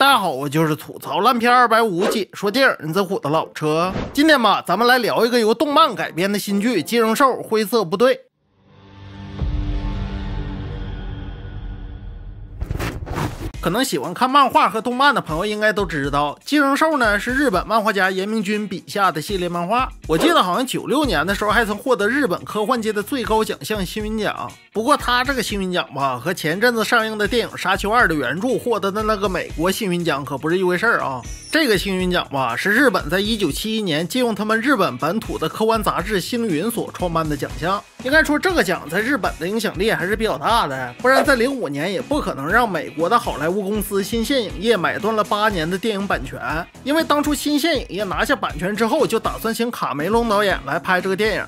大家好，我就是吐槽烂片250，解说电影人这虎的老车。今天吧，咱们来聊一个由动漫改编的新剧《寄生兽：灰色部队》。可能喜欢看漫画和动漫的朋友应该都知道，寄生兽呢是日本漫画家岩明君笔下的系列漫画。我记得好像96年的时候还曾获得日本科幻界的最高奖项星云奖。不过他这个星云奖吧，和前阵子上映的电影《沙丘2》的原著获得的那个美国星云奖可不是一回事啊。这个星云奖吧，是日本在1971年借用他们日本本土的科幻杂志《星云》所创办的奖项。应该说这个奖在日本的影响力还是比较大的，不然在05年也不可能让美国的好莱坞公司新线影业买断了8年的电影版权。因为当初新线影业拿下版权之后，就打算请卡梅隆导演来拍这个电影。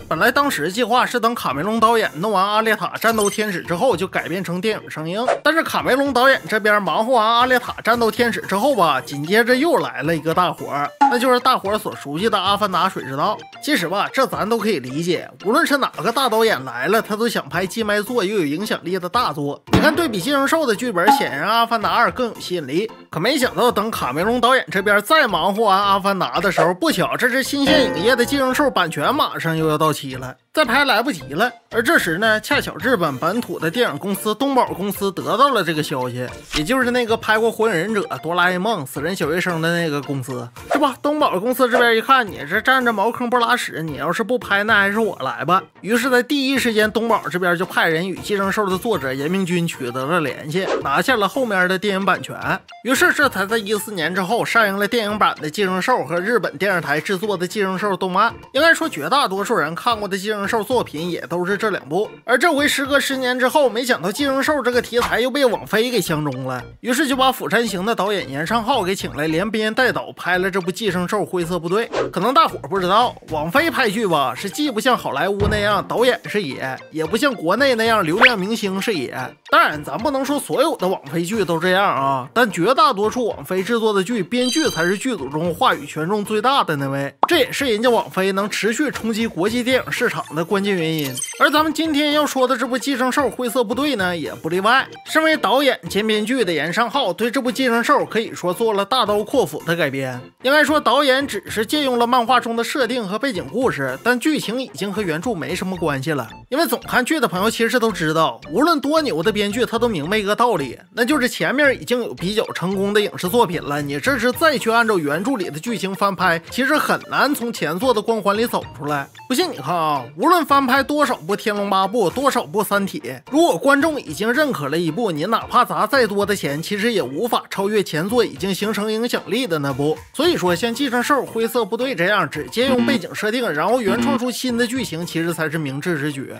本来当时计划是等卡梅隆导演弄完《阿列塔：战斗天使》之后就改编成电影上映，但是卡梅隆导演这边忙活完《阿列塔：战斗天使》之后吧，紧接着又来了一个大活，那就是大伙所熟悉的《阿凡达：水之道》。其实吧，这咱都可以理解，无论是哪个大导演来了，他都想拍既卖座又有影响力的大作。你看，对比《寄生兽》的剧本，显然《阿凡达2》更有吸引力。可没想到，等卡梅隆导演这边再忙活完《阿凡达》的时候，不巧这是新线影业的《寄生兽》版权马上又要到期了。再拍来不及了，而这时呢，恰巧日本本土的电影公司东宝公司得到了这个消息，也就是那个拍过《火影忍者》、《哆啦 A 梦》、《死人小学生》的那个公司，是吧？东宝公司这边一看，你这站着茅坑不拉屎，你要是不拍，那还是我来吧。于是，在第一时间，东宝这边就派人与《寄生兽》的作者岩明君取得了联系，拿下了后面的电影版权。于是，这才在14年之后上映了电影版的《寄生兽》和日本电视台制作的《寄生兽》动漫。应该说，绝大多数人看过的《寄生兽》作品也都是这2部，而这回时隔10年之后，没想到寄生兽这个题材又被网飞给相中了，于是就把《釜山行》的导演岩上浩给请来，连编带导拍了这部《寄生兽：灰色部队》。可能大伙不知道，网飞拍剧吧，是既不像好莱坞那样导演是爷，也不像国内那样流量明星是爷。当然，咱不能说所有的网飞剧都这样啊，但绝大多数网飞制作的剧，编剧才是剧组中话语权重最大的那位，这也是人家网飞能持续冲击国际电影市场的关键原因。而咱们今天要说的这部《寄生兽：灰色部队》呢，也不例外。身为导演兼编剧的岩上浩对这部《寄生兽》可以说做了大刀阔斧的改编。应该说，导演只是借用了漫画中的设定和背景故事，但剧情已经和原著没什么关系了。因为总看剧的朋友其实都知道，无论多牛的编剧，他都明白一个道理，那就是前面已经有比较成功的影视作品了，你这是再去按照原著里的剧情翻拍，其实很难从前作的光环里走出来。不信你看啊，无论翻拍多少部《天龙八部》，多少部《三体》，如果观众已经认可了一部，你哪怕砸再多的钱，其实也无法超越前作已经形成影响力的那部。所以说，像《寄生兽：灰色部队》这样只借用背景设定，然后原创出新的剧情，其实才是明智之举。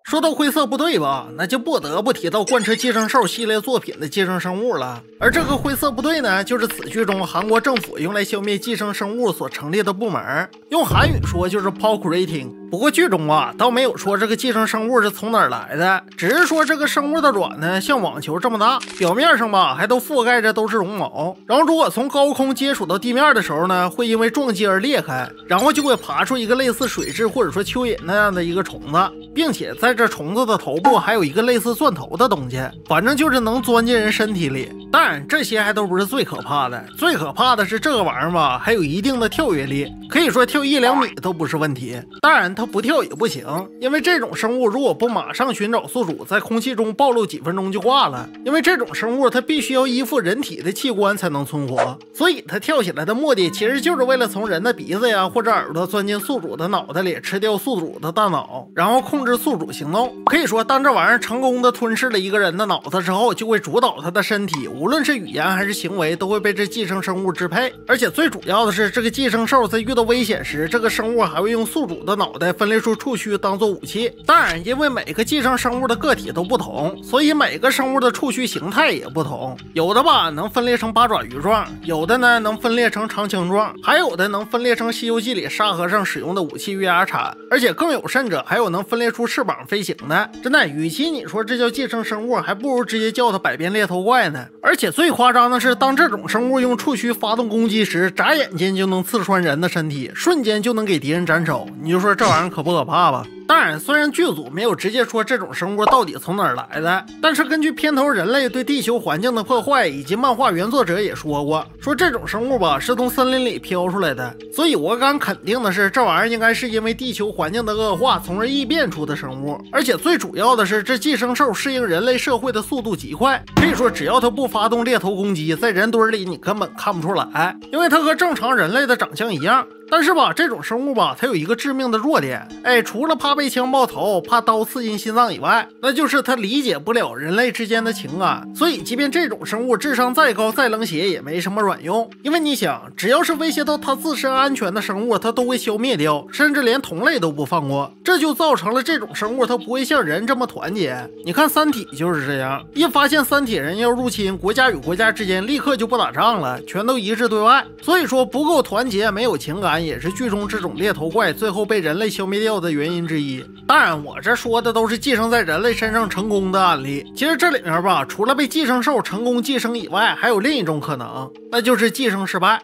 说到灰色部队吧，那就不得不提到贯彻寄生兽系列作品的寄生生物了。而这个灰色部队呢，就是此剧中韩国政府用来消灭寄生生物所成立的部门，用韩语说就是 Procreating。不过剧中啊，倒没有说这个寄生生物是从哪儿来的，只是说这个生物的卵呢，像网球这么大，表面上吧还都覆盖着都是绒毛，然后如果从高空接触到地面的时候呢，会因为撞击而裂开，然后就会爬出一个类似水蛭或者说蚯蚓那样的一个虫子，并且在这虫子的头部还有一个类似钻头的东西，反正就是能钻进人身体里。当然这些还都不是最可怕的，最可怕的是这个玩意儿吧，还有一定的跳跃力，可以说跳1-2米都不是问题。当然它不跳也不行，因为这种生物如果不马上寻找宿主，在空气中暴露几分钟就挂了。因为这种生物它必须要依附人体的器官才能存活，所以它跳起来的目的其实就是为了从人的鼻子呀或者耳朵钻进宿主的脑袋里，吃掉宿主的大脑，然后控制宿主行动。可以说，当这玩意儿成功的吞噬了一个人的脑子之后，就会主导他的身体，无论是语言还是行为，都会被这寄生生物支配。而且最主要的是，这个寄生兽在遇到危险时，这个生物还会用宿主的脑袋分裂出触须当做武器。当然，因为每个寄生生物的个体都不同，所以每个生物的触须形态也不同。有的吧能分裂成八爪鱼状，有的呢能分裂成长枪状，还有的能分裂成《西游记》里沙和尚使用的武器月牙铲，而且更有甚者，还有能分裂出翅膀飞行的。真的，与其你说这叫寄生生物，还不如直接叫它百变猎头怪呢。而且最夸张的是，当这种生物用触须发动攻击时，眨眼间就能刺穿人的身体，瞬间就能给敌人斩首。你就说这玩意儿可不可怕吧？当然，虽然剧组没有直接说这种生物到底从哪儿来的，但是根据片头人类对地球环境的破坏，以及漫画原作者也说过，说这种生物吧是从森林里飘出来的。所以我敢肯定的是，这玩意儿应该是因为地球环境的恶化，从而异变出的生物。而且最主要的是，这寄生兽适应人类社会的速度极快，可以说只要它不发动猎头攻击，在人堆里你根本看不出来，因为它和正常人类的长相一样。但是吧，这种生物吧，它有一个致命的弱点，除了怕被枪爆头、怕刀刺进心脏以外，那就是它理解不了人类之间的情感。所以，即便这种生物智商再高、再冷血，也没什么卵用。因为你想，只要是威胁到它自身安全的生物，它都会消灭掉，甚至连同类都不放过。这就造成了这种生物它不会像人这么团结。你看《三体》就是这样，一发现三体人要入侵，国家与国家之间立刻就不打仗了，全都一致对外。所以说，不够团结，没有情感，也是剧中这种猎头怪最后被人类消灭掉的原因之一。当然，我这说的都是寄生在人类身上成功的案例。其实这里面吧，除了被寄生兽成功寄生以外，还有另一种可能，那就是寄生失败。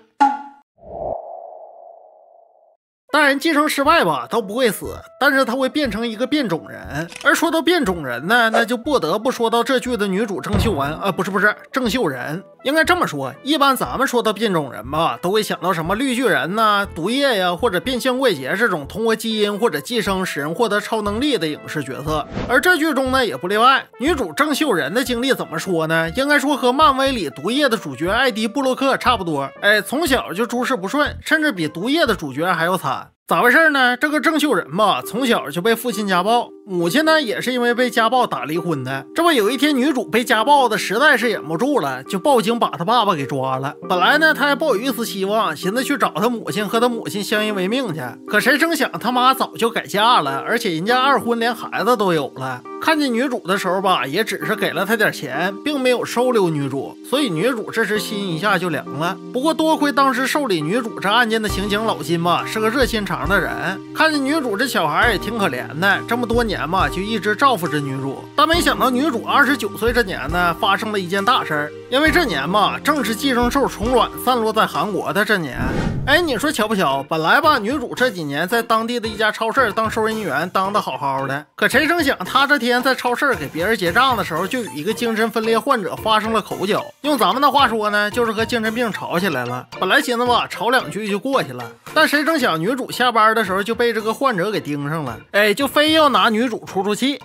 当然，寄生失败吧，都不会死，但是它会变成一个变种人。而说到变种人呢，那就不得不说到这剧的女主郑秀文不是郑秀仁。应该这么说，一般咱们说到变种人吧，都会想到什么绿巨人呐、毒液呀，或者变相怪杰这种通过基因或者寄生使人获得超能力的影视角色。而这剧中呢，也不例外。女主郑秀仁的经历怎么说呢？应该说和漫威里毒液的主角艾迪布洛克差不多。从小就诸事不顺，甚至比毒液的主角还要惨。咋回事呢？这个郑秀仁吧，从小就被父亲家暴，母亲呢也是因为被家暴打离婚的。这不有一天女主被家暴的实在是忍不住了，就报警把她爸爸给抓了。本来呢她还抱有一丝希望，寻思去找她母亲和她母亲相依为命去，可谁成想他妈早就改嫁了，而且人家二婚连孩子都有了。看见女主的时候吧，也只是给了她点钱，并没有收留女主，所以女主这时心一下就凉了。不过多亏当时受理女主这案件的刑警老金吧，是个热心肠的人，看见女主这小孩也挺可怜的，这么多年吧就一直照顾着女主。但没想到女主29岁这年呢，发生了一件大事儿，因为这年吧正是寄生兽虫卵散落在韩国的这年。你说巧不巧，本来吧女主这几年在当地的一家超市当收银员，当得好好的，可谁成想她这天在超市给别人结账的时候，就与一个精神分裂患者发生了口角。用咱们的话说呢，就是和精神病吵起来了。本来寻思吧吵两句就过去了，但谁成想女主下班的时候就被这个患者给盯上了，就非要拿女主出气。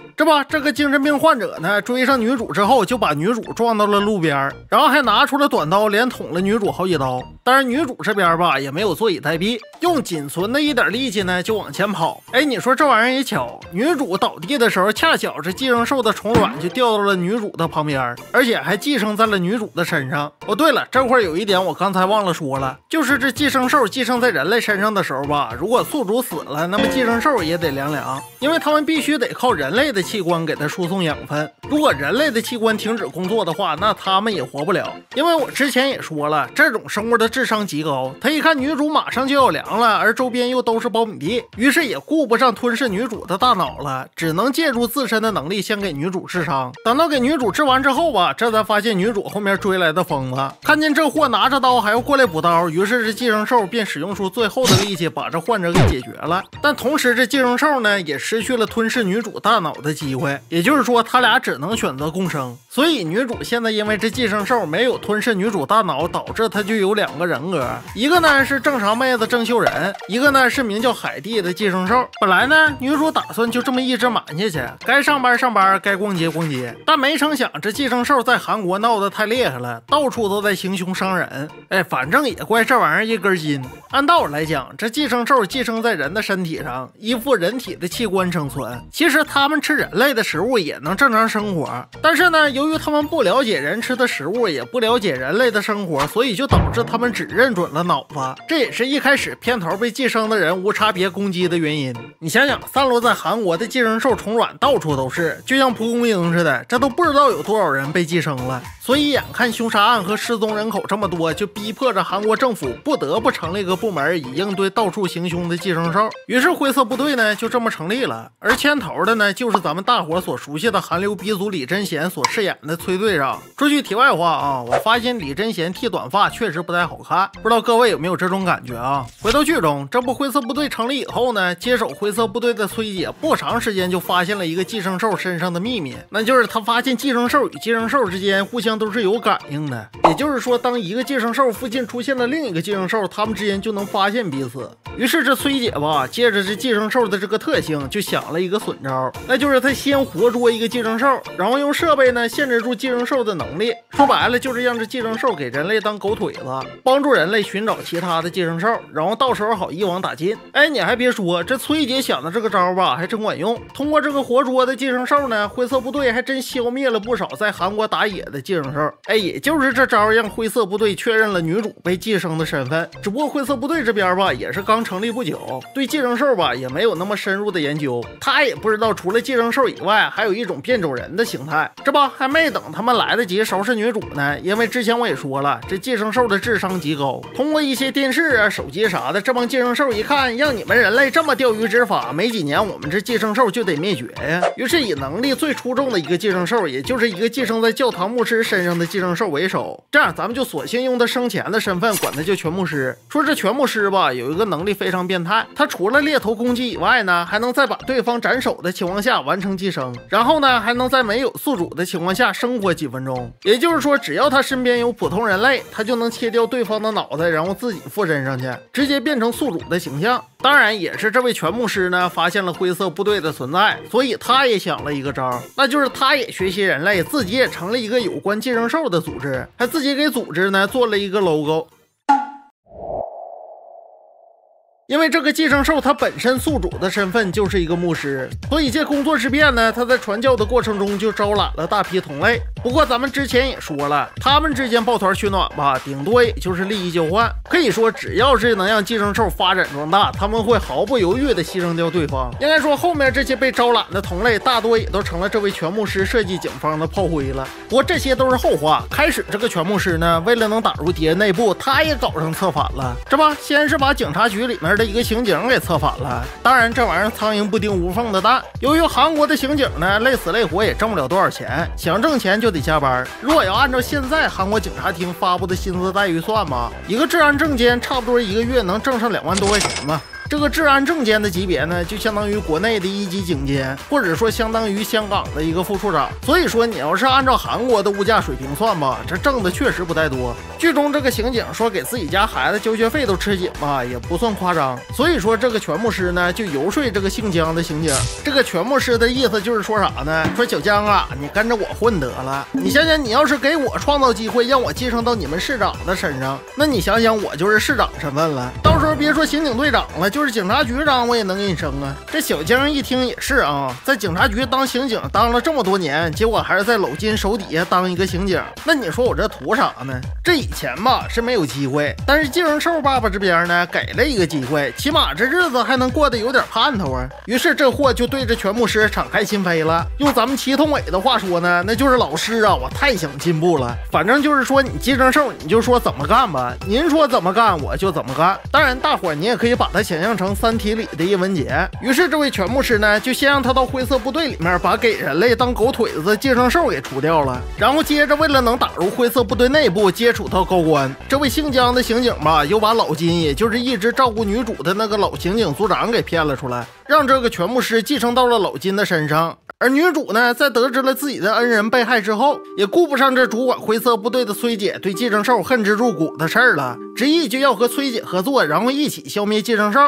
这个精神病患者呢追上女主之后，就把女主撞到了路边，然后还拿出了短刀连捅了女主好几刀。但是女主这边吧也没有坐以待毙，用仅存的一点力气呢就往前跑。你说这玩意儿也巧，女主倒地的时候恰巧这寄生兽的虫卵就掉到了女主的旁边，而且还寄生在了女主的身上。对了，这块有一点我刚才忘了说了，就是这寄生兽寄生在人类身上的时候吧，如果宿主死了，那么寄生兽也得凉凉，因为他们必须得靠人类的器官给它输送养分。如果人类的器官停止工作的话，那他们也活不了。因为我之前也说了，这种生物的智商极高，他一看女主马上就要凉了，而周边又都是苞米地，于是也顾不上吞噬女主的大脑了，只能借助自身的能力先给女主治伤。等到给女主治完之后吧，这才发现女主后面追来的疯子，看见这货拿着刀还要过来补刀，于是这寄生兽便使用出最后的力气把这患者给解决了。但同时这寄生兽呢也失去了吞噬女主大脑的机会，也就是说他俩只能选择共生。所以女主现在因为这寄生兽没有吞噬女主大脑，导致她就有两个人格，一个呢是正常妹子郑秀仁，一个呢是名叫海蒂的寄生兽。本来呢女主打算就这么一直瞒下去，该上班上班，该逛街逛街，但没成想这寄生兽在韩国闹得太厉害了，到处都在行凶伤人。反正也怪这玩意儿一根筋。按道理来讲，这寄生兽寄生在人的身体上，依附人体的器官生存，其实他们吃人类的食物也能正常生活，但是呢由于他们不了解人吃的食物，也不了解人类的生活，所以就导致他们只认准了脑子。这也是一开始片头被寄生的人无差别攻击的原因。你想想，散落在韩国的寄生兽虫卵到处都是，就像蒲公英似的，这都不知道有多少人被寄生了。所以眼看凶杀案和失踪人口这么多，就逼迫着韩国政府不得不成立个部门以应对到处行凶的寄生兽。于是灰色部队呢就这么成立了，而牵头的呢就是咱们大伙所熟悉的韩流鼻祖李贞贤所饰演的崔队长。说句题外话啊，我发现李贞贤剃短发确实不太好看，不知道各位有没有这种感觉啊？回到剧中，这部灰色部队成立以后呢，接手灰色部队的崔姐不长时间就发现了一个寄生兽身上的秘密，那就是他发现寄生兽与寄生兽之间互相都是有感应的，也就是说，当一个寄生兽附近出现了另一个寄生兽，他们之间就能发现彼此。于是这崔姐吧，借着这寄生兽的这个特性，就想了一个损招，那就是他先活捉一个寄生兽，然后用设备呢限制住寄生兽的能力，说白了就是让这寄生兽给人类当狗腿子，帮助人类寻找其他的寄生兽，然后到时候好一网打尽。哎，你还别说，这崔姐想的这个招吧，还真管用。通过这个活捉的寄生兽呢，灰色部队还真消灭了不少在韩国打野的寄生兽。哎，也就是这招让灰色部队确认了女主被寄生的身份。只不过灰色部队这边吧，也是刚成立不久，对寄生兽吧也没有那么深入的研究，他也不知道除了寄生兽以外，还有一种变种人的形态。这不还没等他们来得及收拾女主呢，因为之前我也说了，这寄生兽的智商极高，通过一些电视啊、手机啥的，这帮寄生兽一看，让你们人类这么钓鱼执法，没几年我们这寄生兽就得灭绝呀。于是以能力最出众的一个寄生兽，也就是一个寄生在教堂牧师身上的寄生兽为首，这样咱们就索性用他生前的身份管他叫全牧师。说这全牧师吧，有一个能力非常变态，他除了猎头攻击以外呢，还能在把对方斩首的情况下完成寄生，然后呢还能在没有宿主的情况下生活几分钟。也就是说，只要他身边有普通人类，他就能切掉对方的脑袋，然后自己附身上去，直接变成宿主的形象。当然也是这位全牧师呢发现了灰色部队的存在，所以他也想了一个招，那就是他也学习人类，自己也成了一个有关寄生兽的组织，还自己给组织呢做了一个 logo。因为这个寄生兽它本身宿主的身份就是一个牧师，所以借工作之便呢，他在传教的过程中就招揽了大批同类。不过咱们之前也说了，他们之间抱团取暖吧，顶多也就是利益交换。可以说，只要是能让寄生兽发展壮大，他们会毫不犹豫地牺牲掉对方。应该说，后面这些被招揽的同类，大多也都成了这位全牧师设计警方的炮灰了。不过这些都是后话。开始这个全牧师呢，为了能打入敌人内部，他也搞上策反了。这不，先是把警察局里面的一个刑警给策反了。当然，这玩意儿苍蝇不叮无缝的蛋。由于韩国的刑警呢，累死累活也挣不了多少钱，想挣钱就得加班。如果要按照现在韩国警察厅发布的薪资待遇算吧，一个治安正监差不多一个月能挣上2万多块钱吧。这个治安正监的级别呢，就相当于国内的1级警监，或者说相当于香港的一个副处长。所以说，你要是按照韩国的物价水平算吧，这挣的确实不太多。剧中这个刑警说给自己家孩子交学费都吃紧吧，也不算夸张。所以说，这个全牧师呢，就游说这个姓姜的刑警。这个全牧师的意思就是说啥呢？说小姜啊，你跟着我混得了。你想想，你要是给我创造机会，让我寄生到你们市长的身上，那你想想，我就是市长身份了。到时候别说刑警队长了，就是警察局长我也能给你升啊。这小姜一听也是啊，在警察局当刑警当了这么多年，结果还是在搂金手底下当一个刑警，那你说我这图啥呢？这以前吧是没有机会，但是寄生兽爸爸这边呢给了一个机会，起码这日子还能过得有点盼头啊。于是这货就对着全牧师敞开心扉了。用咱们祁同伟的话说呢，那就是老师啊，我太想进步了。反正就是说你寄生兽你就说怎么干吧，您说怎么干我就怎么干。当然大伙你也可以把它想象成三体里的叶文洁。于是这位全牧师呢，就先让他到灰色部队里面把给人类当狗腿子的寄生兽给除掉了，然后接着为了能打入灰色部队内部接触到高官，这位姓姜的刑警吧，又把老金，也就是一直照顾女主的那个老刑警组长给骗了出来，让这个全牧师继承到了老金的身上。而女主呢，在得知了自己的恩人被害之后，也顾不上这主管灰色部队的崔姐对寄生兽恨之入骨的事儿了，执意就要和崔姐合作，然后一起消灭寄生兽。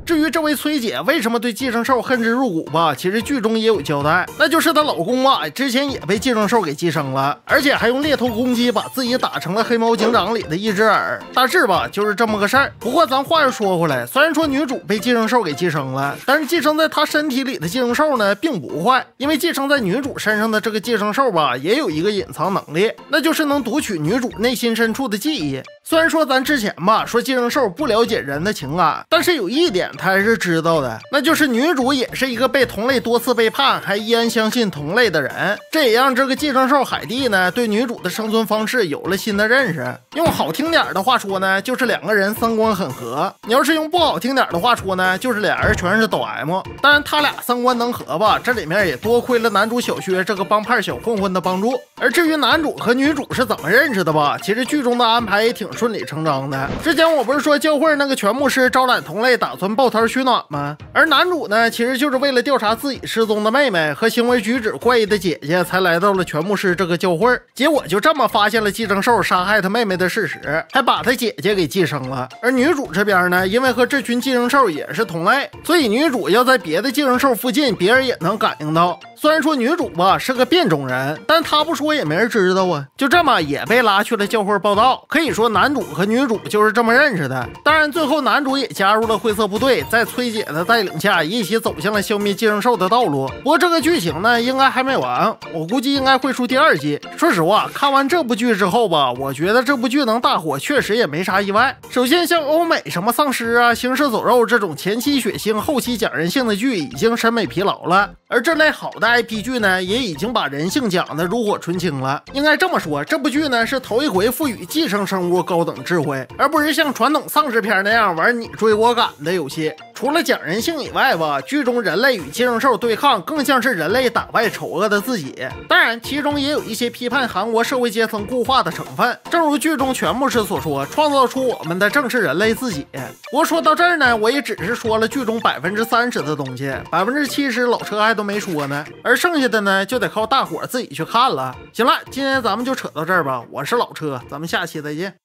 至于这位崔姐为什么对寄生兽恨之入骨吧，其实剧中也有交代，那就是她老公啊，之前也被寄生兽给寄生了，而且还用猎头攻击把自己打成了黑猫警长里的一只耳。大致吧就是这么个事儿。不过咱话又说回来，虽然说女主被寄生兽给寄生了，但是寄生在她身体里的寄生兽呢并不坏，因为寄生在女主身上的这个寄生兽吧，也有一个隐藏能力，那就是能读取女主内心深处的记忆。虽然说咱之前吧说寄生兽不了解人的情感，但是有一点他还是知道的，那就是女主也是一个被同类多次背叛还依然相信同类的人。这也让这个寄生兽海蒂呢对女主的生存方式有了新的认识。用好听点的话说呢，就是两个人三观很合；你要是用不好听点的话说呢，就是俩人全是抖 M。当然他俩三观能合吧，这里面也多亏了男主小薛这个帮派小混混的帮助。而至于男主和女主是怎么认识的吧，其实剧中的安排也挺顺理成章的。之前我不是说教会那个全牧师招揽同类打算抱团取暖吗？而男主呢，其实就是为了调查自己失踪的妹妹和行为举止怪异的姐姐，才来到了全牧师这个教会。结果就这么发现了寄生兽杀害他妹妹的事实，还把他姐姐给寄生了。而女主这边呢，因为和这群寄生兽也是同类，所以女主要在别的寄生兽附近，别人也能感应到。虽然说女主吧是个变种人，但她不说也没人知道啊。就这么也被拉去了教会报道。可以说男主和女主就是这么认识的。当然最后男主也加入了灰色部队，在崔姐的带领下一起走向了消灭寄生兽的道路。不过这个剧情呢应该还没完，我估计应该会出第2季。说实话，看完这部剧之后吧，我觉得这部剧能大火确实也没啥意外。首先像欧美什么丧尸啊、行尸走肉这种前期血腥后期讲人性的剧已经审美疲劳了，而这类好的IP 剧呢也已经把人性讲得炉火纯青了。应该这么说，这部剧呢是头一回赋予寄生生物高等智慧，而不是像传统丧尸片那样玩你追我赶的游戏。除了讲人性以外吧，剧中人类与寄生兽对抗更像是人类打败丑恶的自己。当然其中也有一些批判韩国社会阶层固化的成分，正如剧中全牧师所说，创造出我们的正是人类自己。不过说到这儿呢，我也只是说了剧中30%的东西，70%老车还都没说呢，而剩下的呢就得靠大伙自己去看了。行了，今天咱们就扯到这儿吧，我是老车，咱们下期再见。